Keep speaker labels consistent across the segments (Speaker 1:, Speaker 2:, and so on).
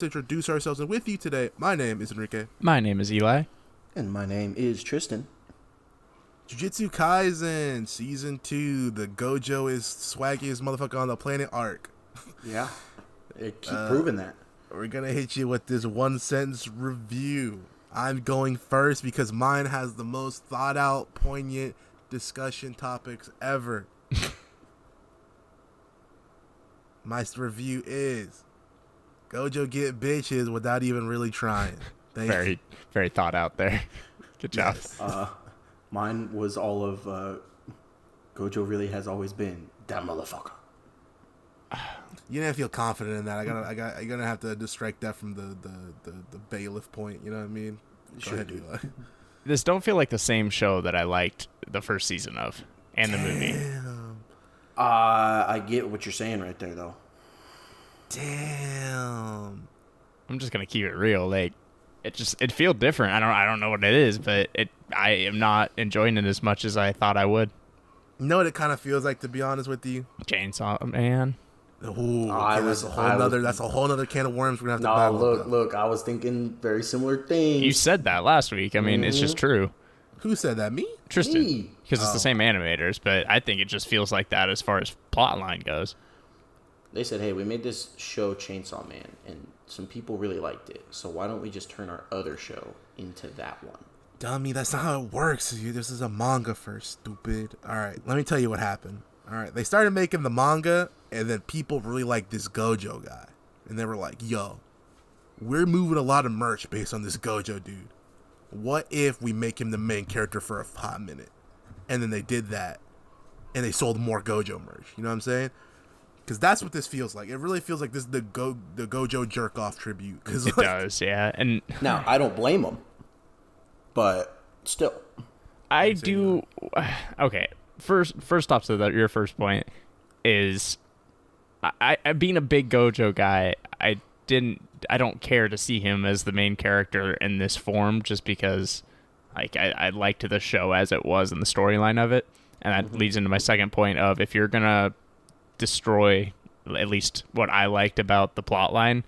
Speaker 1: Introduce ourselves, and with you today, my name is Enrique.
Speaker 2: My name is Eli.
Speaker 3: And my name is Tristan.
Speaker 1: Jujutsu Kaisen Season 2, the Gojo is swaggiest motherfucker on the planet arc.
Speaker 3: Yeah, it keep proving that.
Speaker 1: We're gonna hit you with this one sentence review. I'm going first because mine has the most thought out, poignant discussion topics ever. My review is Gojo get bitches without even really trying.
Speaker 2: Very thought out there. Good job.
Speaker 1: Yes.
Speaker 3: Mine was all of Gojo really has always been that motherfucker.
Speaker 1: You didn't feel confident in that. I'm gonna have to distract that from the bailiff point. You know what I mean? Go ahead, Eli.
Speaker 2: This don't feel like the same show that I liked the first season of and the movie.
Speaker 3: I get what you're saying right there, though.
Speaker 1: Damn.
Speaker 2: I'm just gonna keep it real. Like, it feels different. I don't know what it is, but I am not enjoying it as much as I thought I would.
Speaker 1: You know what it kind of feels like, to be honest with you?
Speaker 2: Chainsaw Man.
Speaker 1: Ooh, okay, that's a whole nother can of worms we're gonna have to battle.
Speaker 3: Look, I was thinking very similar things.
Speaker 2: You said that last week. I mean, it's just true.
Speaker 1: Who said that? Me?
Speaker 2: Tristan. Because it's the same animators, but I think it just feels like that as far as plot line goes.
Speaker 3: They said, hey, we made this show Chainsaw Man, and some people really liked it, so why don't we just turn our other show into that one?
Speaker 1: Dummy, that's not how it works. This is a manga first, stupid. All right, let me tell you what happened. All right, they started making the manga, and then people really liked this Gojo guy. And they were like, yo, we're moving a lot of merch based on this Gojo dude. What if we make him the main character for a hot minute? And then they did that, and they sold more Gojo merch. You know what I'm saying? Because that's what this feels like. It really feels like this is the Gojo jerk-off tribute.
Speaker 2: It does, yeah. And
Speaker 3: now, I don't blame them, but still.
Speaker 2: I do... Okay, first off, so that your first point is... I being a big Gojo guy, I don't care to see him as the main character in this form, just because I liked the show as it was and the storyline of it. And that leads into my second point of, if you're gonna destroy at least what I liked about the plot line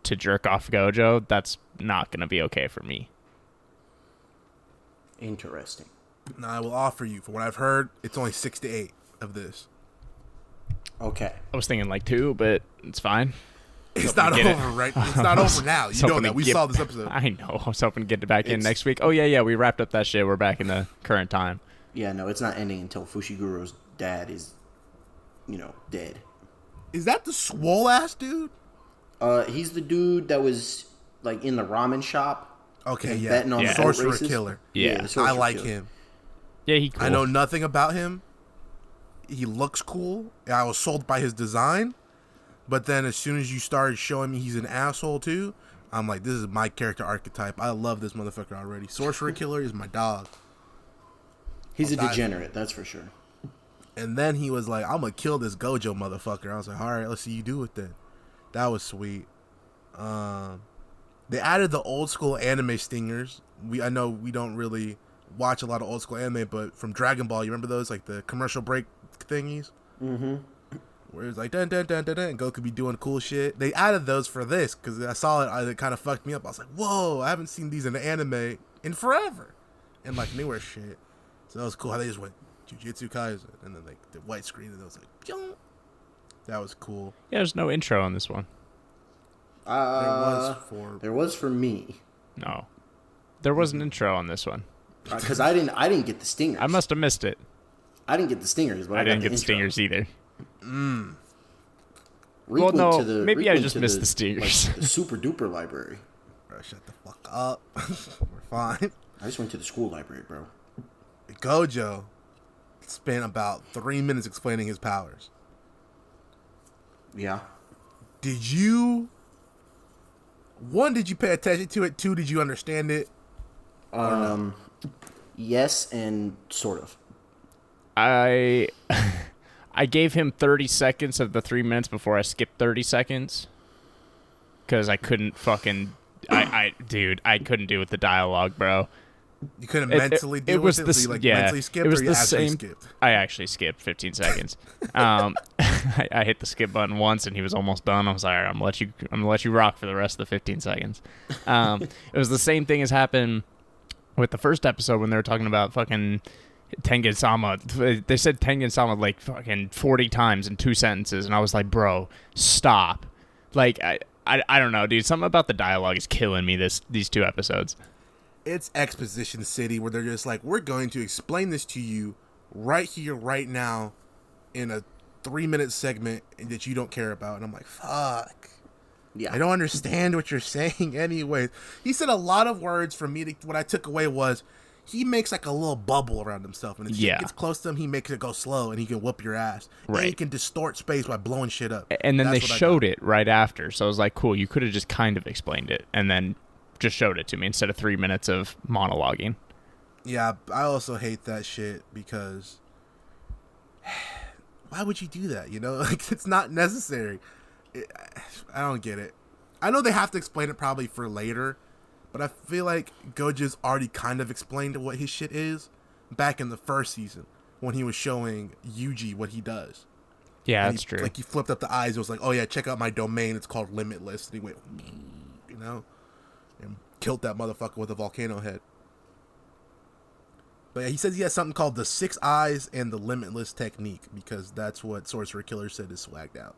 Speaker 2: to jerk off Gojo, that's not gonna be okay for me.
Speaker 3: Interesting.
Speaker 1: Now, I will offer you, from what I've heard, it's only 6 to 8 of this.
Speaker 3: Okay.
Speaker 2: I was thinking like 2, but it's fine.
Speaker 1: It's not over, right? It's not over now. You know that. We saw this episode.
Speaker 2: I know. I was hoping to get it back in next week. Oh, yeah, we wrapped up that shit. We're back in the current time.
Speaker 3: Yeah, no, it's not ending until Fushiguro's dad is, dead.
Speaker 1: Is that the swole-ass dude?
Speaker 3: He's the dude that was, in the ramen shop.
Speaker 1: Okay, yeah.
Speaker 3: Betting on the
Speaker 1: Sorcerer
Speaker 3: races.
Speaker 1: Killer.
Speaker 2: Yeah.
Speaker 1: I like him.
Speaker 2: Yeah, he cool.
Speaker 1: I know nothing about him. He looks cool. I was sold by his design. But then as soon as you started showing me he's an asshole too, I'm like, this is my character archetype. I love this motherfucker already. Sorcerer Killer is my dog.
Speaker 3: He's a degenerate, that's for sure.
Speaker 1: And then he was like, I'm going to kill this Gojo motherfucker. I was like, all right, let's see you do it then. That was sweet. They added the old school anime stingers. I know we don't really watch a lot of old school anime, but from Dragon Ball, you remember those, like the commercial break thingies?
Speaker 3: Mm-hmm.
Speaker 1: Where it's like, dun, dun, dun, dun, dun, and Goku be doing cool shit. They added those for this, because I saw it, it kind of fucked me up. I was like, whoa, I haven't seen these in the anime in forever. And like newer shit. So that was cool how they just went, Jujutsu Kaisen, and then like the white screen, and it was like, Pyong! That was cool.
Speaker 2: Yeah, there's no intro on this one.
Speaker 3: There was for me.
Speaker 2: No. There was an intro on this one.
Speaker 3: Because I didn't get the stingers.
Speaker 2: I must have missed it.
Speaker 3: I didn't get the stingers, but
Speaker 2: I didn't get the stingers either.
Speaker 3: Well, no,
Speaker 2: maybe I just missed the stingers.
Speaker 3: The super duper library.
Speaker 1: Bro, shut the fuck up. We're fine.
Speaker 3: I just went to the school library, bro.
Speaker 1: Gojo spent about 3 minutes explaining his powers.
Speaker 3: Yeah.
Speaker 1: Did you pay attention to it? 2, did you understand it?
Speaker 3: Yes, and sort of.
Speaker 2: I gave him 30 seconds of the 3 minutes before I skipped 30 seconds. Because I couldn't fucking... I couldn't do with the dialogue, bro.
Speaker 1: You couldn't mentally deal with it? So you mentally skipped, or you actually skipped?
Speaker 2: I actually skipped 15 seconds. I hit the skip button once, and he was almost done. I was like, all right, I'm gonna let you rock for the rest of the 15 seconds. It was the same thing as happened with the first episode when they were talking about fucking Tengen-sama. They said Tengen-sama like fucking 40 times in 2 sentences, and I was like, bro, stop. Like, I don't know, dude. Something about the dialogue is killing me these 2 episodes.
Speaker 1: It's exposition city where they're just like, we're going to explain this to you right here, right now, in a 3-minute segment that you don't care about. And I'm like, fuck. Yeah. I don't understand what you're saying anyways. He said a lot of words for me. What I took away was he makes like a little bubble around himself. And if shit gets close to him, he makes it go slow and he can whoop your ass. Right. And he can distort space by blowing shit up.
Speaker 2: And then they showed it right after. So I was like, cool, you could have just kind of explained it and then just showed it to me instead of 3 minutes of monologuing.
Speaker 1: Yeah, I also hate that shit because why would you do that? You know, like it's not necessary. I don't get it. I know they have to explain it probably for later, but I feel like Gojo's already kind of explained what his shit is back in the first season when he was showing Yuji what he does.
Speaker 2: Yeah, that's true.
Speaker 1: Like he flipped up the eyes. It was like, oh yeah, check out my domain. It's called Limitless. And he went, you know, and killed that motherfucker with a volcano head. But yeah, he says he has something called the 6 eyes and the Limitless technique because that's what Sorcerer Killer said is swagged out.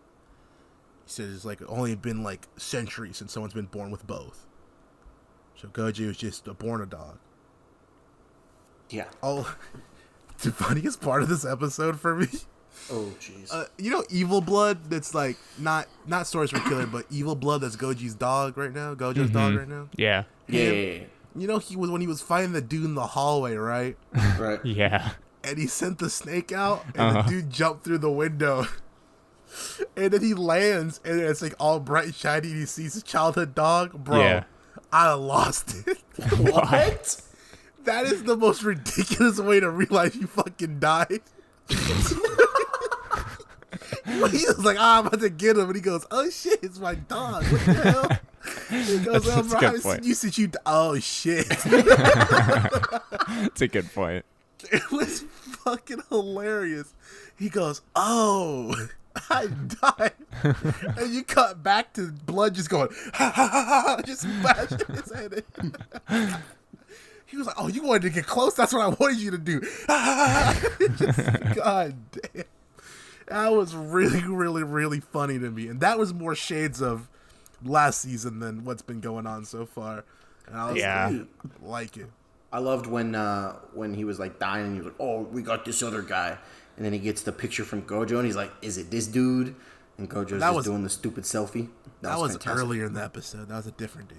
Speaker 1: He says it's like only been like centuries since someone's been born with both. So Gojo is just born a dog.
Speaker 3: Yeah.
Speaker 1: Oh, the funniest part of this episode for me.
Speaker 3: Oh, jeez.
Speaker 1: You know, Evil Blood. That's like not Sorcerer Killer, but Evil Blood. That's Goji's dog right now. Gojo's dog right now.
Speaker 2: Yeah.
Speaker 3: Yeah.
Speaker 1: You know, when he was fighting the dude in the hallway, right?
Speaker 3: Right.
Speaker 2: Yeah.
Speaker 1: And he sent the snake out, and the dude jumped through the window. And then he lands, and it's like all bright and shiny, and he sees his childhood dog. Bro, yeah. I lost it.
Speaker 3: What?
Speaker 1: That is the most ridiculous way to realize you fucking died. He was like, I'm about to get him. And he goes, oh shit, it's my dog. What the hell? He goes, oh, bro, I haven't seen you since you oh shit.
Speaker 2: That's a good point.
Speaker 1: It was fucking hilarious. He goes, oh, I died. And you cut back to blood just going, ha ha ha ha, just smashing his head in. He was like, oh, you wanted to get close? That's what I wanted you to do. God damn. That was really, really, really funny to me. And that was more shades of last season than what's been going on so far. And I was like it.
Speaker 3: I loved when he was like dying and he was like, oh, we got this other guy. And then he gets the picture from Gojo and he's like, is it this dude? And Gojo's just doing the stupid selfie.
Speaker 1: That was earlier in the episode. That was a different dude.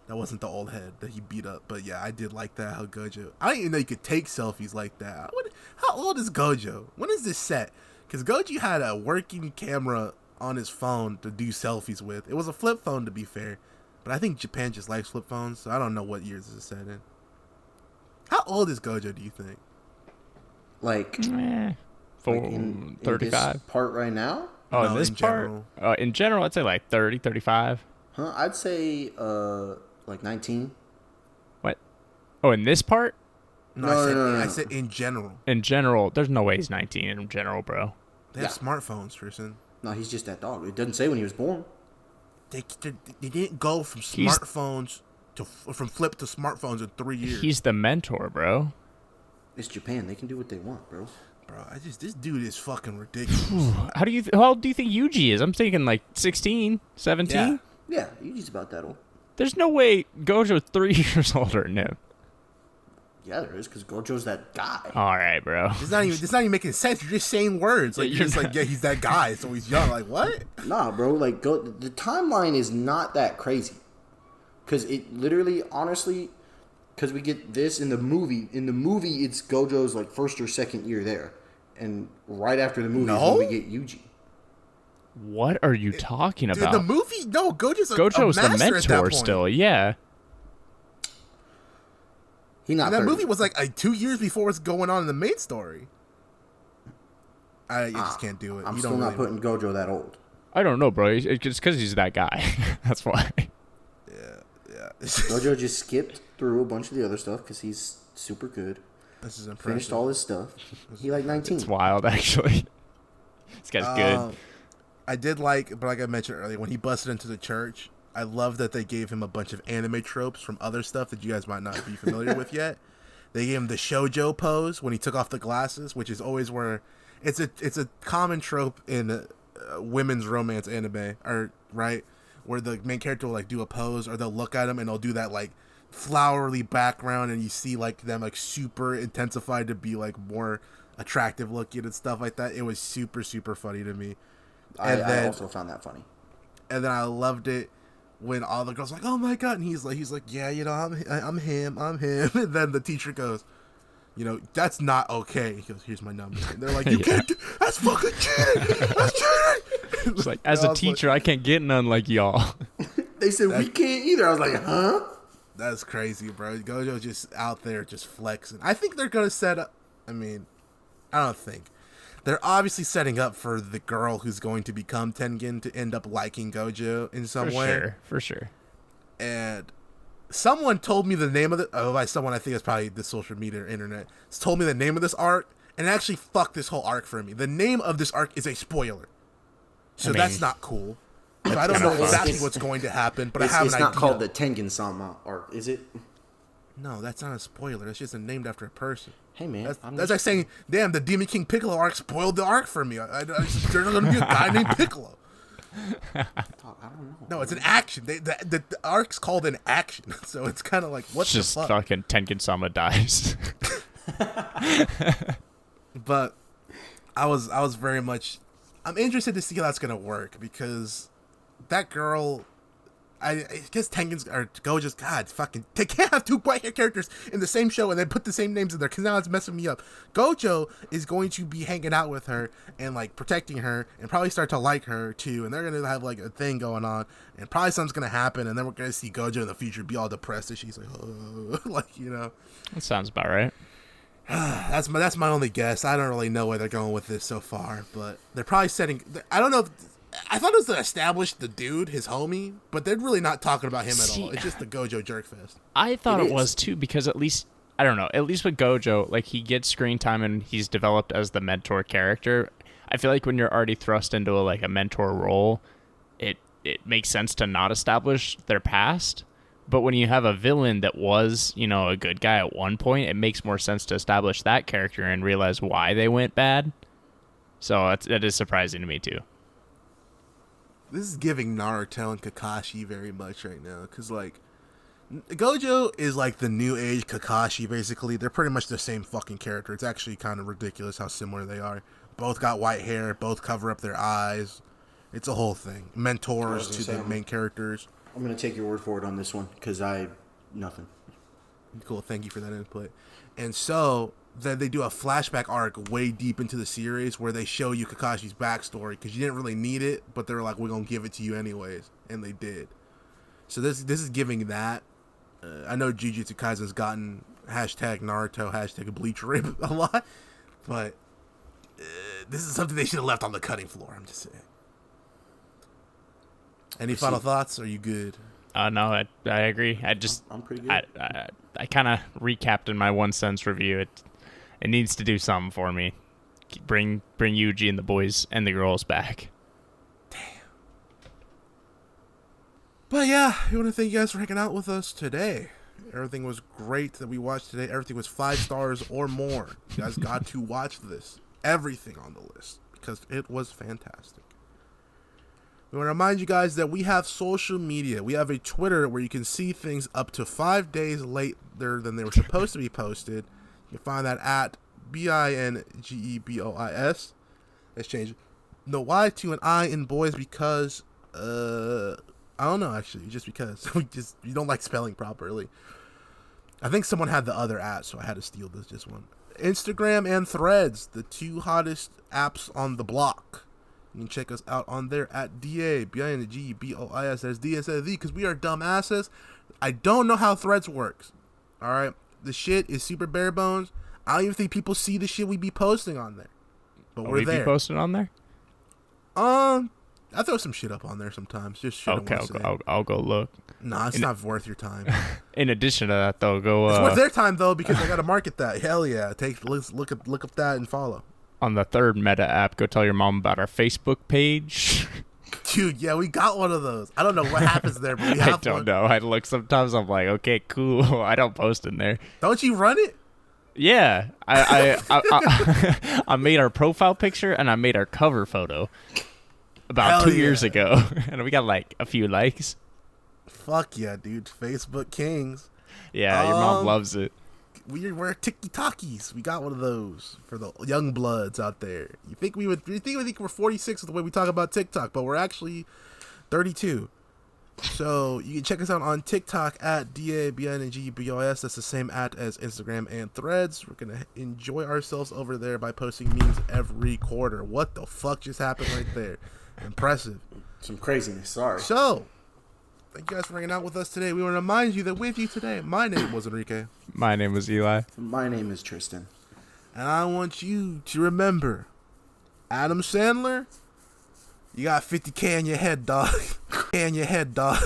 Speaker 1: That wasn't the old head that he beat up. But yeah, I did like that, how Gojo... I didn't even know you could take selfies like that. How old is Gojo? When is this set? Because Gojo had a working camera on his phone to do selfies with. It was a flip phone, to be fair. But I think Japan just likes flip phones, so I don't know what years this is set in. How old is Gojo, do you think?
Speaker 3: Like in
Speaker 2: 35?
Speaker 3: This part right now?
Speaker 2: Oh, no, in this part? In general, I'd say like 30, 35.
Speaker 3: Huh? I'd say like 19.
Speaker 2: What? Oh, in this part?
Speaker 1: No, I said in general.
Speaker 2: In general, there's no way he's 19 in general, bro.
Speaker 1: They have smartphones, Tristan.
Speaker 3: No, he's just that dog. It doesn't say when he was born.
Speaker 1: They didn't go from smartphones from flip to smartphones in 3 years.
Speaker 2: He's the mentor, bro.
Speaker 3: It's Japan. They can do what they want, bro.
Speaker 1: Bro, this dude is fucking ridiculous.
Speaker 2: How old do you think Yuji is? I'm thinking like 16, 17?
Speaker 3: Yeah, Yuji's about that old.
Speaker 2: There's no way Gojo's 3 years older than him.
Speaker 3: Yeah, there is, because Gojo's that guy.
Speaker 2: All right, bro.
Speaker 1: It's not even making sense. You're just saying words. Like, you're just like, yeah, he's that guy, so he's young. Like, what?
Speaker 3: Nah, bro. Like, the timeline is not that crazy. Because it literally, honestly, because we get this in the movie. In the movie, it's Gojo's, like, first or second year there. And right after the movie is when we get Yuji.
Speaker 2: What are you talking about?
Speaker 1: The movie? No, Gojo's
Speaker 2: the mentor still, yeah.
Speaker 1: That movie was like 2 years before what's going on in the main story. You just can't do it.
Speaker 3: I'm still not putting Gojo that old.
Speaker 2: I don't know, bro. It's because he's that guy. That's why.
Speaker 1: Yeah.
Speaker 3: Gojo just skipped through a bunch of the other stuff because he's super good.
Speaker 1: This is impressive.
Speaker 3: Finished all his stuff. He like 19.
Speaker 2: It's wild, actually. This guy's good.
Speaker 1: I did like, but like I mentioned earlier, when he busted into the church, I love that they gave him a bunch of anime tropes from other stuff that you guys might not be familiar with yet. They gave him the shoujo pose when he took off the glasses, which is always where it's a common trope in women's romance anime, or right, where the main character will like do a pose, or they'll look at him and they'll do that like flowery background, and you see like them like super intensified to be like more attractive looking and stuff like that. It was super funny to me.
Speaker 3: I also found that funny.
Speaker 1: And then I loved it when all the girls were like, "Oh my god!" And he's like, "Yeah, you know, I'm him." And then the teacher goes, "You know, that's not okay." He goes, "Here's my number." And they're like, "You can't do, that's fucking cheating. That's cheating."
Speaker 2: It's like, as a teacher, I can't get none like y'all.
Speaker 3: They said we can't either. I was like, huh?
Speaker 1: That's crazy, bro. Gojo just out there just flexing. I think they're gonna set up. I mean, I don't think. They're obviously setting up for the girl who's going to become Tengen to end up liking Gojo in some way.
Speaker 2: For sure.
Speaker 1: And someone told me the name of by someone I think it's probably the social media or internet, told me the name of this arc, and it actually fucked this whole arc for me. The name of this arc is a spoiler. So that's not cool. So I don't know exactly what's going to happen, but I have an idea.
Speaker 3: It's not called the Tengen-sama arc, is it?
Speaker 1: No, that's not a spoiler. It's just named after a person.
Speaker 3: Hey, man.
Speaker 1: That's like saying, damn, the Demon King Piccolo arc spoiled the arc for me. There's going to be a guy named Piccolo.
Speaker 3: I don't know.
Speaker 1: No, it's an action. The arc's called an action. So it's kind of like, what the fuck?
Speaker 2: Just fucking Tengen-sama dies.
Speaker 1: But I was very much... I'm interested to see how that's going to work, because that girl... I guess Tengen's or Gojo's God fucking they can't have two white hair characters in the same show and then put the same names in there, because now it's messing me up. Gojo is going to be hanging out with her and like protecting her and probably start to like her too, and they're gonna have like a thing going on, and probably something's gonna happen, and then we're gonna see Gojo in the future be all depressed and she's like, oh, like, you know.
Speaker 2: That sounds about right.
Speaker 1: That's my only guess. I don't really know where they're going with this so far, but they're probably setting. I don't know if. I thought it was to establish the dude, his homie, but they're really not talking about him at all. It's just the Gojo jerkfest.
Speaker 2: I thought it was too, because at least, I don't know, at least with Gojo, like, he gets screen time and he's developed as the mentor character. I feel like when you're already thrust into a mentor role, it makes sense to not establish their past. But when you have a villain that was, you know, a good guy at one point, it makes more sense to establish that character and realize why they went bad. So that is surprising to me too.
Speaker 1: This is giving Naruto and Kakashi very much right now, because like Gojo is like the new age Kakashi. Basically, they're pretty much the same fucking character. It's actually kind of ridiculous how similar they are. Both got white hair, both cover up their eyes. It's a whole thing. Mentors to the main characters.
Speaker 3: I'm gonna take your word for it on this one, because nothing.
Speaker 1: Cool, thank you for that input. And so then they do a flashback arc way deep into the series where they show you Kakashi's backstory, because you didn't really need it, but they were like, we're gonna give it to you anyways, and they did. So this is giving that. I know Jujutsu Kaisen's gotten hashtag Naruto, hashtag Bleach Rip a lot, but this is something they should have left on the cutting floor. I'm just saying. Any final thoughts? Are you good?
Speaker 2: No, I agree.
Speaker 3: I'm pretty good.
Speaker 2: I kind of recapped in my 1 cent review. It needs to do something for me. Bring Yuji and the boys and the girls back.
Speaker 1: Damn. But yeah, we want to thank you guys for hanging out with us today. Everything was great that we watched today. Everything was 5 stars or more. You guys got to watch this. Everything on the list, because it was fantastic. We want to remind you guys that we have social media. We have a Twitter where you can see things up to 5 days later than they were supposed to be posted. You can find that at BINGEBOIS. Let's change the Y to an I in boys because, I don't know, actually, just because. You don't like spelling properly. I think someone had the other at, so I had to steal this one. Instagram and Threads, the 2 hottest apps on the block. You can check us out on there at DABINGBOIS. There's DSSD, because we are dumbasses. I don't know how Threads works. Alright? The shit is super bare bones. I don't even think people see the shit we be posting on there. But we're there.
Speaker 2: We be posting on there?
Speaker 1: I throw some shit up on there sometimes. Just shit.
Speaker 2: Okay, I'll go look.
Speaker 1: Nah, it's not worth your time.
Speaker 2: In addition to that, though, go.
Speaker 1: It's worth their time though, because I gotta market that. Hell yeah, look up that and follow.
Speaker 2: on the third meta app, go tell your mom about our Facebook page.
Speaker 1: Dude, yeah, we got one of those. I don't know what happens there, but we have
Speaker 2: I don't
Speaker 1: one.
Speaker 2: know. I look sometimes. I'm like, okay, cool. I don't post in there.
Speaker 1: Don't you run it?
Speaker 2: Yeah, I made our profile picture and I made our cover photo about
Speaker 1: Hell
Speaker 2: 2 years
Speaker 1: yeah.
Speaker 2: ago, and we got like a few likes.
Speaker 1: Fuck yeah, dude. Facebook Kings.
Speaker 2: Yeah, your mom loves it.
Speaker 1: We're tiki-takis. We got one of those for the young bloods out there. You think we think we're 46 with the way we talk about TikTok, but we're actually 32. So you can check us out on TikTok at DABNGBOS. That's the same at as Instagram and Threads. We're gonna enjoy ourselves over there by posting memes every quarter. What the fuck just happened right there? Impressive.
Speaker 3: Some craziness. Sorry.
Speaker 1: So, thank you guys for hanging out with us today. We want to remind you that with you today, my name was Enrique.
Speaker 2: My name was Eli.
Speaker 3: My name is Tristan.
Speaker 1: And I want you to remember, Adam Sandler, you got 50K in your head, dog. In your head, dog.